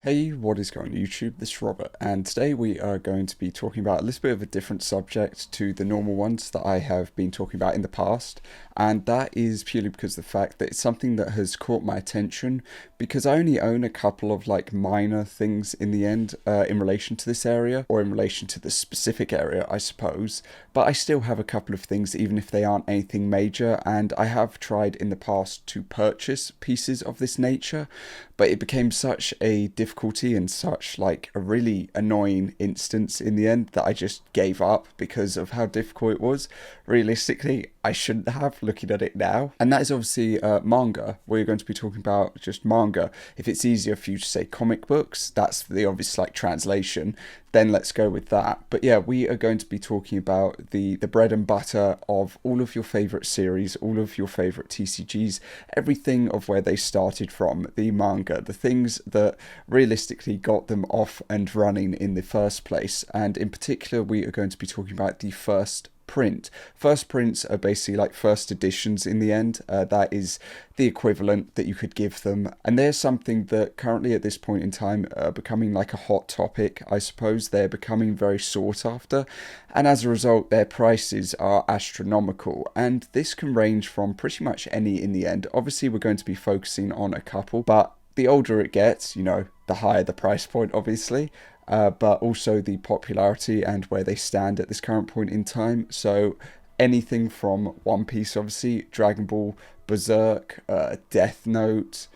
Hey, what is going on YouTube? This is Robert, and today we are going to be talking about a little bit of a different subject to the normal ones that I have been talking about in the past, and that is purely because of the fact that it's something that has caught my attention because I only own a couple of minor things in the end in relation to this area, or in relation to the specific area, I suppose, but I still have a couple of things even if they aren't anything major, and I have tried in the past to purchase pieces of this nature, but it became such a difficulty and such a really annoying instance in the end that I just gave up because of how difficult it was. Realistically, I shouldn't have, looking at it now. And that is obviously manga. We're going to be talking about just manga. If it's easier for you to say comic books, that's the obvious translation, then let's go with that. But yeah, we are going to be talking about the bread and butter of all of your favorite series, all of your favorite TCGs, everything of where they started from, the manga, the things that realistically got them off and running in the first place. And in particular, we are going to be talking about the first print. First prints are basically like first editions in the end. That is the equivalent that you could give them. And they're something that currently at this point in time are becoming like a hot topic, I suppose. They're becoming very sought after. And as a result, their prices are astronomical. And this can range from pretty much any in the end. Obviously, we're going to be focusing on a couple, but the older it gets, the higher the price point, obviously. But also the popularity and where they stand at this current point in time. So anything from One Piece, obviously, Dragon Ball, Berserk, Death Note,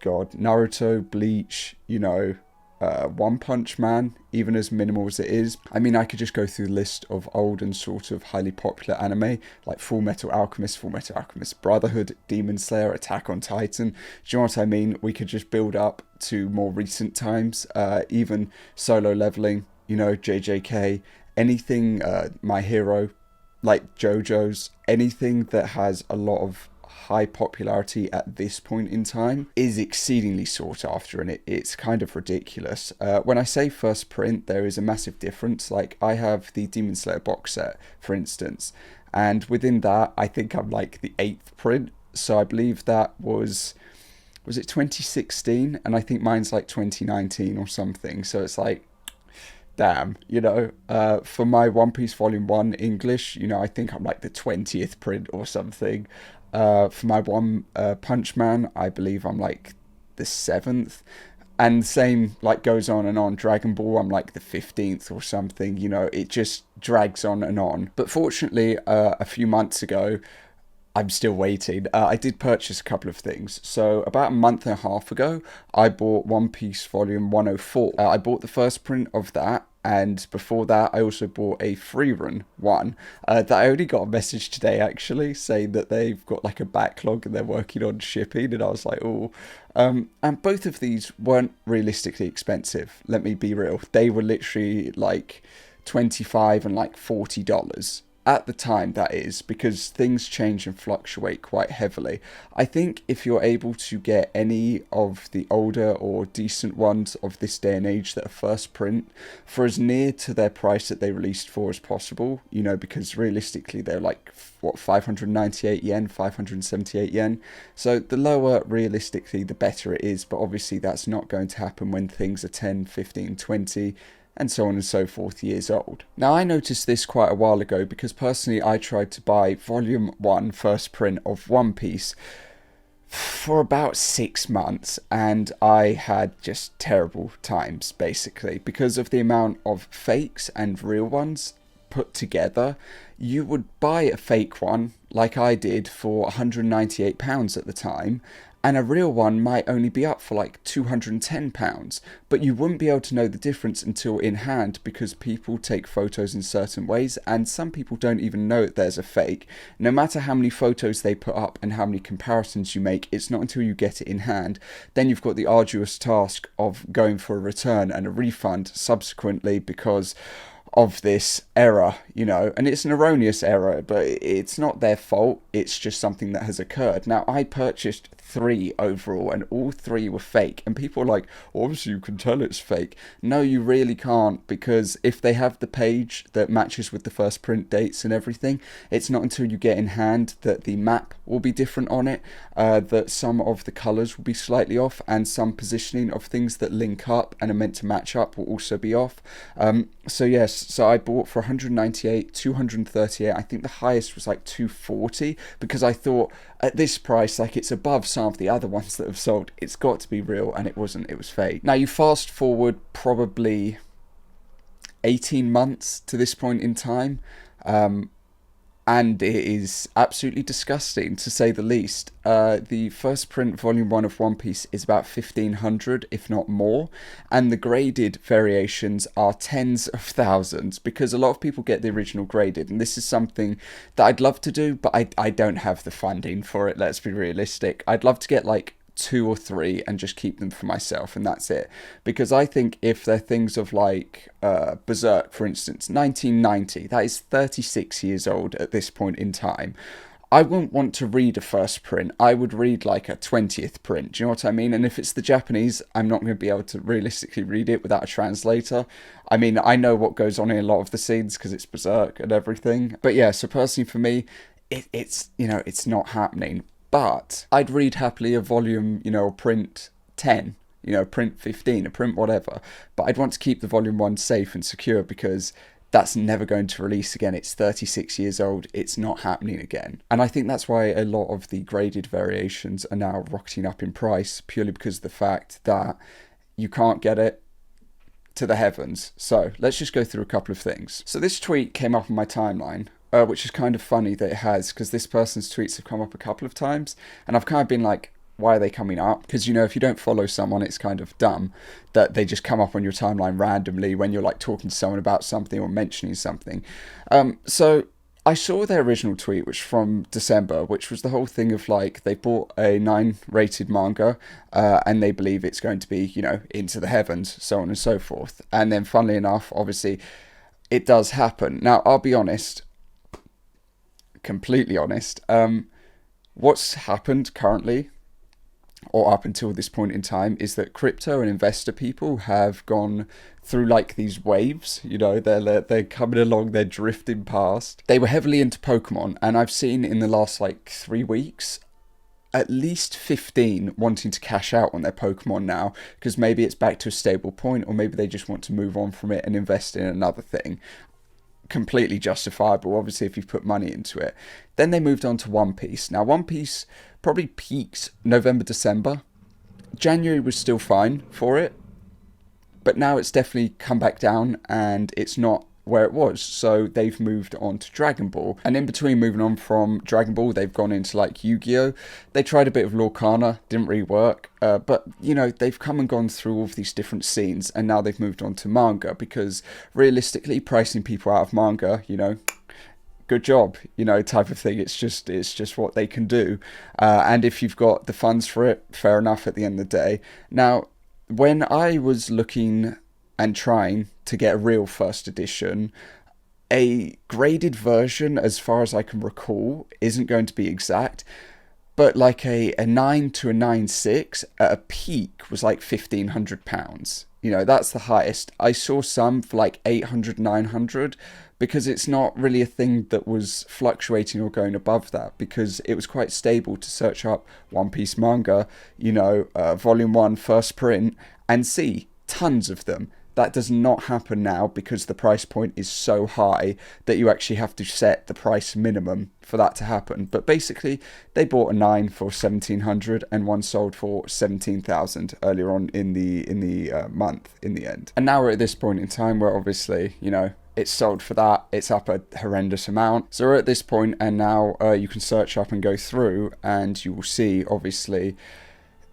God, Naruto, Bleach, One Punch Man, even as minimal as it is. I mean, I could just go through the list of old and sort of highly popular anime, like Full Metal Alchemist Brotherhood, Demon Slayer, Attack on Titan. Do you know what I mean? We could just build up to more recent times, even Solo Leveling, JJK, anything, My Hero, like JoJo's, anything that has a lot of high popularity at this point in time is exceedingly sought after, and it's kind of ridiculous. When I say first print, there is a massive difference. Like, I have the Demon Slayer box set, for instance, and within that, I think I'm like the 8th print. So I believe that was it 2016, and I think mine's like 2019 or something. So it's like, damn, for my One Piece Volume 1 English, I think I'm like the 20th print or something. For my One Punch Man, I believe I'm like the 7th. And same goes on and on. Dragon Ball, I'm like the 15th or something. It just drags on and on. But fortunately, a few months ago, I'm still waiting. I did purchase a couple of things. So about a month and a half ago, I bought One Piece Volume 104. I bought the first print of that. And before that, I also bought a free run one that I only got a message today, actually, saying that they've got like a backlog and they're working on shipping. And I was like, oh. And both of these weren't realistically expensive. Let me be real. They were literally like $25 and like $40. At the time, that is, because things change and fluctuate quite heavily. I think if you're able to get any of the older or decent ones of this day and age that are first print for as near to their price that they released for as possible, because realistically they're like, 598 yen, 578 yen. So the lower, realistically, the better it is. But obviously that's not going to happen when things are 10, 15, 20 and so on and so forth years old. Now, I noticed this quite a while ago because personally I tried to buy Volume 1 first print of One Piece for about 6 months, and I had just terrible times basically because of the amount of fakes and real ones put together. You would buy a fake one like I did for £198 at the time, and a real one might only be up for like £210, but you wouldn't be able to know the difference until in hand because people take photos in certain ways, and some people don't even know that there's a fake. No matter how many photos they put up and how many comparisons you make, it's not until you get it in hand. Then you've got the arduous task of going for a return and a refund subsequently because of this error, and it's an erroneous error, but it's not their fault. It's just something that has occurred. Now, I purchased 3 overall, and all 3 were fake. And people are like, obviously you can tell it's fake. No, you really can't, because if they have the page that matches with the first print dates and everything, it's not until you get in hand that the map will be different on it, that some of the colours will be slightly off, and some positioning of things that link up and are meant to match up will also be off. So yes, so I bought for 198, 238. I think the highest was like 240, because I thought at this price, like, it's above some of the other ones that have sold. It's got to be real, and it wasn't. It was fake. Now you fast forward probably 18 months to this point in time, and it is absolutely disgusting, to say the least. The first print volume 1 of One Piece is about 1,500, if not more, and the graded variations are tens of thousands, because a lot of people get the original graded, and this is something that I'd love to do, but I don't have the funding for it, let's be realistic. I'd love to get like 2 or 3 and just keep them for myself, and that's it. Because I think if they're things of like Berserk, for instance, 1990, that is 36 years old at this point in time. I wouldn't want to read a first print. I would read like a 20th print. Do you know what I mean? And if it's the Japanese, I'm not going to be able to realistically read it without a translator. I mean, I know what goes on in a lot of the scenes because it's Berserk and everything. But yeah, so personally for me, it's, you know, it's not happening. But I'd read happily a volume, you know, print 10, you know, print 15, a print whatever. But I'd want to keep the volume 1 safe and secure, because that's never going to release again. It's 36 years old. It's not happening again. And I think that's why a lot of the graded variations are now rocketing up in price, purely because of the fact that you can't get it to the heavens. So let's just go through a couple of things. So this tweet came up on my timeline, which is kind of funny that it has, because this person's tweets have come up a couple of times, and I've kind of been like, why are they coming up? Because, you know, if you don't follow someone, it's kind of dumb that they just come up on your timeline randomly when you're like talking to someone about something or mentioning something. So I saw their original tweet, which from December, which was the whole thing of like, they bought a 9 rated manga, and they believe it's going to be, you know, into the heavens, so on and so forth. And then funnily enough, obviously it does happen. Now, I'll be honest, completely honest, what's happened currently, or up until this point in time, is that crypto and investor people have gone through like these waves. You know, they're coming along, they're drifting past. They were heavily into Pokemon, and I've seen in the last like 3 weeks at least 15 wanting to cash out on their Pokemon now, because maybe it's back to a stable point, or maybe they just want to move on from it and invest in another thing. Completely justifiable, obviously, if you've put money into it. Then they moved on to One Piece. Now, One Piece probably peaked November, December. January was still fine for it, but now it's definitely come back down, and it's not where it was. So they've moved on to Dragon Ball, and in between moving on from Dragon Ball, they've gone into like Yu-Gi-Oh! They tried a bit of Lorcana, didn't really work, but you know, they've come and gone through all of these different scenes, and now they've moved on to manga, because realistically, pricing people out of manga, you know, good job, you know, type of thing. It's just what they can do, and if you've got the funds for it, fair enough at the end of the day. Now, when I was looking and trying to get a real first edition, a graded version, as far as I can recall, isn't going to be exact, but like a 9 to a 9.6 at a peak was like £1,500. You know, that's the highest. I saw some for like 800, 900, because it's not really a thing that was fluctuating or going above that, because it was quite stable to search up One Piece manga, you know, volume 1 first print, and see tons of them. That does not happen now, because the price point is so high that you actually have to set the price minimum for that to happen. But basically, they bought a 9 for 1,700 and one sold for 17,000 earlier on in the month in the end. And now we're at this point in time where obviously, you know, it's sold for that. It's up a horrendous amount. So we're at this point, and now you can search up and go through, and you will see obviously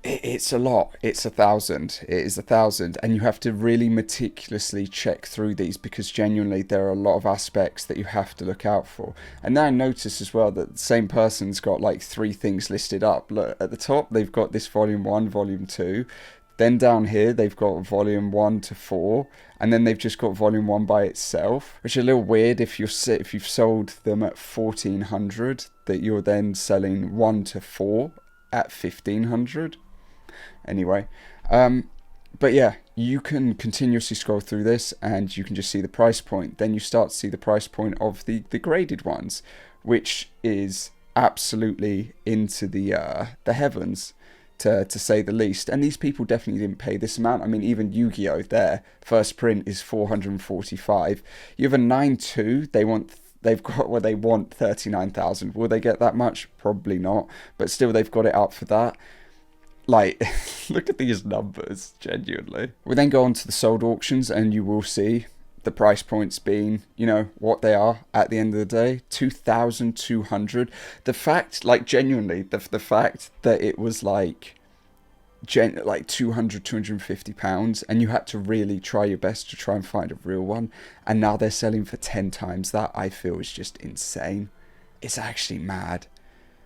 it's a lot. It's 1,000. It is 1,000, and you have to really meticulously check through these, because genuinely there are a lot of aspects that you have to look out for. And then I noticed as well that the same person's got like 3 things listed up. Look, at the top they've got this volume 1, volume 2. Then down here they've got volume 1 to 4, and then they've just got volume 1 by itself, which is a little weird if you've sold them at 1,400, that you're then selling 1 to 4 at 1500. Anyway, but yeah, you can continuously scroll through this and you can just see the price point. Then you start to see the price point of the graded ones, which is absolutely into the heavens, to say the least. And these people definitely didn't pay this amount. I mean, even Yu-Gi-Oh! Their first print is 445. You have a 9-2, they want 39,000. Will they get that much? Probably not. But still, they've got it up for that. Like, look at these numbers, genuinely. We then go on to the sold auctions, and you will see the price points being, you know, what they are at the end of the day. 2,200. The fact, like, genuinely, the fact that it was like 250 pounds, and you had to really try your best to try and find a real one, and now they're selling for 10 times that, I feel is just insane. It's actually mad.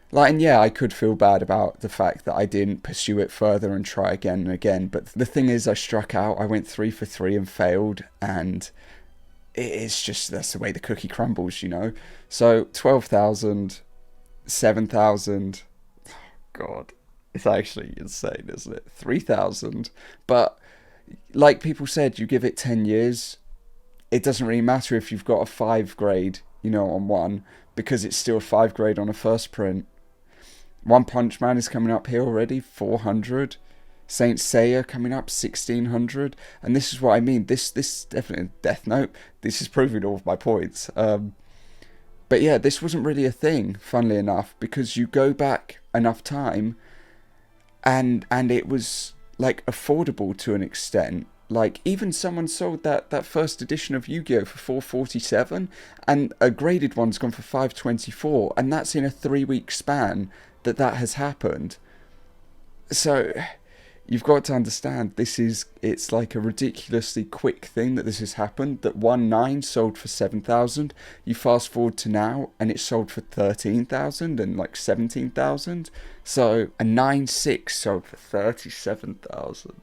Like, and yeah, I could feel bad about the fact that I didn't pursue it further and try again and again, but the thing is, I struck out. I went 3 for 3 and failed, and it's just, that's the way the cookie crumbles, you know. So 12,000, 7,000, oh god, it's actually insane, isn't it? 3,000, but like people said, you give it 10 years, it doesn't really matter if you've got a 5 grade, you know, on one, because it's still a 5 grade on a first print. One Punch Man is coming up here already, 400. Saint Seiya coming up, 1,600. And this is what I mean. This definitely Death Note. This is proving all of my points. But yeah, this wasn't really a thing, funnily enough, because you go back enough time, and it was like affordable to an extent. Like, even someone sold that first edition of Yu-Gi-Oh! For 447, and a graded one's gone for 524, and that's in a 3-week span that has happened. So you've got to understand, it's like a ridiculously quick thing that this has happened, that 1.9 sold for 7,000. You fast forward to now, and it's sold for 13,000 and like 17,000. So a 9.6 sold for 37,000.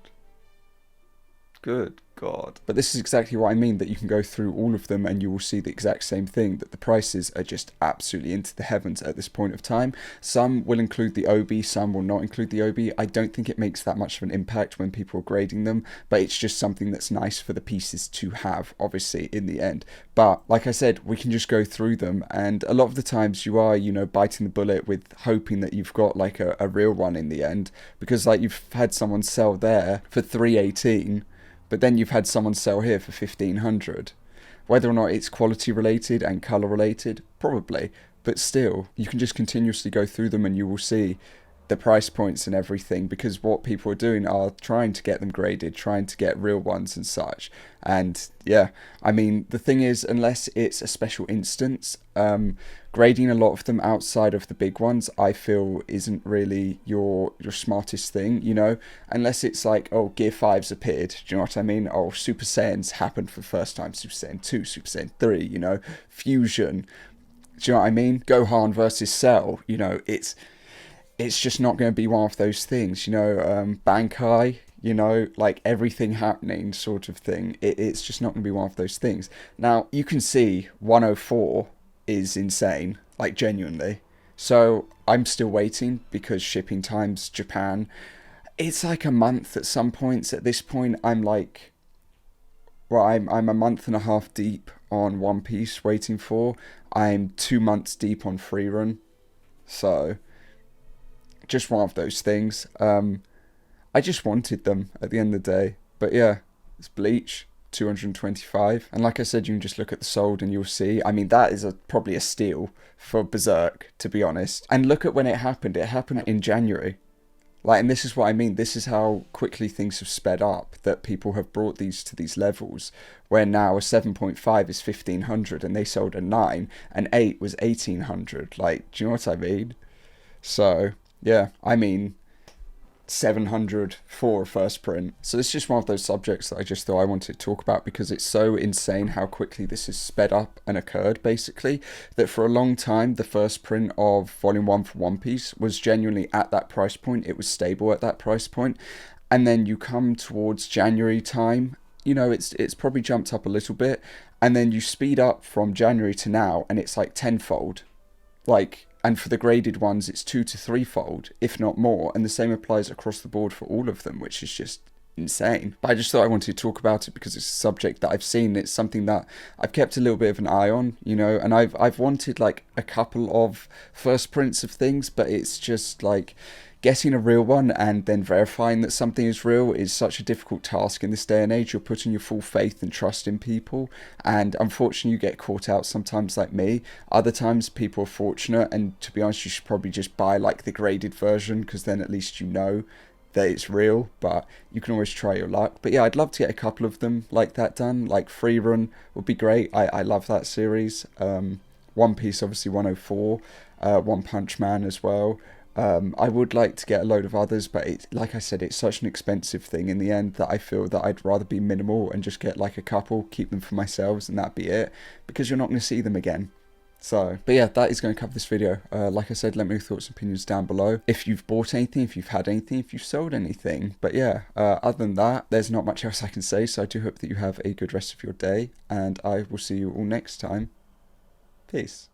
Good God. But this is exactly what I mean, that you can go through all of them and you will see the exact same thing, that the prices are just absolutely into the heavens at this point of time. Some will include the OB, some will not include the OB. I don't think it makes that much of an impact when people are grading them, but it's just something that's nice for the pieces to have, obviously, in the end. But like I said, we can just go through them, and a lot of the times you are, you know, biting the bullet with hoping that you've got like a real one in the end, because like you've had someone sell there for 318, but then you've had someone sell here for 1,500. Whether or not it's quality related and colour related, probably. But still, you can just continuously go through them and you will see the price points and everything, because what people are doing are trying to get them graded, trying to get real ones and such. And yeah, I mean, the thing is, unless it's a special instance, grading a lot of them outside of the big ones, I feel isn't really your smartest thing, you know, unless it's like, oh, Gear 5's appeared, do you know what I mean? Oh, Super Saiyans happened for the first time, Super Saiyan 2, Super Saiyan 3, you know, Fusion, do you know what I mean? Gohan versus Cell, you know, it's just not going to be one of those things, you know, Bankai, you know, like everything happening sort of thing. It's just not going to be one of those things. Now, you can see 104 is insane, like genuinely. So I'm still waiting because shipping times, Japan, it's like a month at some points. At this point, I'm like, well, I'm a month and a half deep on One Piece waiting for. I'm 2 months deep on Free Run. So just one of those things. I just wanted them at the end of the day. But yeah, it's Bleach, 225. And like I said, you can just look at the sold and you'll see. I mean, that is probably a steal for Berserk, to be honest. And look at when it happened. It happened in January. Like, and this is what I mean. This is how quickly things have sped up, that people have brought these to these levels, where now a 7.5 is 1,500 and they sold a 9, and 8 was 1,800. Like, do you know what I mean? So yeah, I mean, 700 for a first print. So it's just one of those subjects that I just thought I wanted to talk about, because it's so insane how quickly this has sped up and occurred, basically, that for a long time, the first print of Volume 1 for One Piece was genuinely at that price point. It was stable at that price point. And then you come towards January time, you know, it's probably jumped up a little bit. And then you speed up from January to now, and it's like tenfold. Like, And for the graded ones, it's 2 to 3-fold, if not more. And the same applies across the board for all of them, which is just insane. But I just thought I wanted to talk about it because it's a subject that I've seen. It's something that I've kept a little bit of an eye on, you know, and I've wanted like a couple of first prints of things, but it's just like getting a real one and then verifying that something is real is such a difficult task in this day and age. You're putting your full faith and trust in people, and unfortunately you get caught out sometimes, like me. Other times people are fortunate, and to be honest, you should probably just buy like the graded version, because then at least you know that it's real, but you can always try your luck. But yeah, I'd love to get a couple of them like that done. Like Free Run would be great. I love that series. One Piece, obviously 104, One Punch Man as well. I would like to get a load of others, but like I said, it's such an expensive thing in the end that I feel that I'd rather be minimal and just get like a couple, keep them for myself, and that'd be it, because you're not going to see them again. So, but yeah, that is going to cover this video. Like I said, let me know your thoughts and opinions down below. If you've bought anything, if you've had anything, if you've sold anything. But yeah, other than that, there's not much else I can say. So I do hope that you have a good rest of your day, and I will see you all next time. Peace.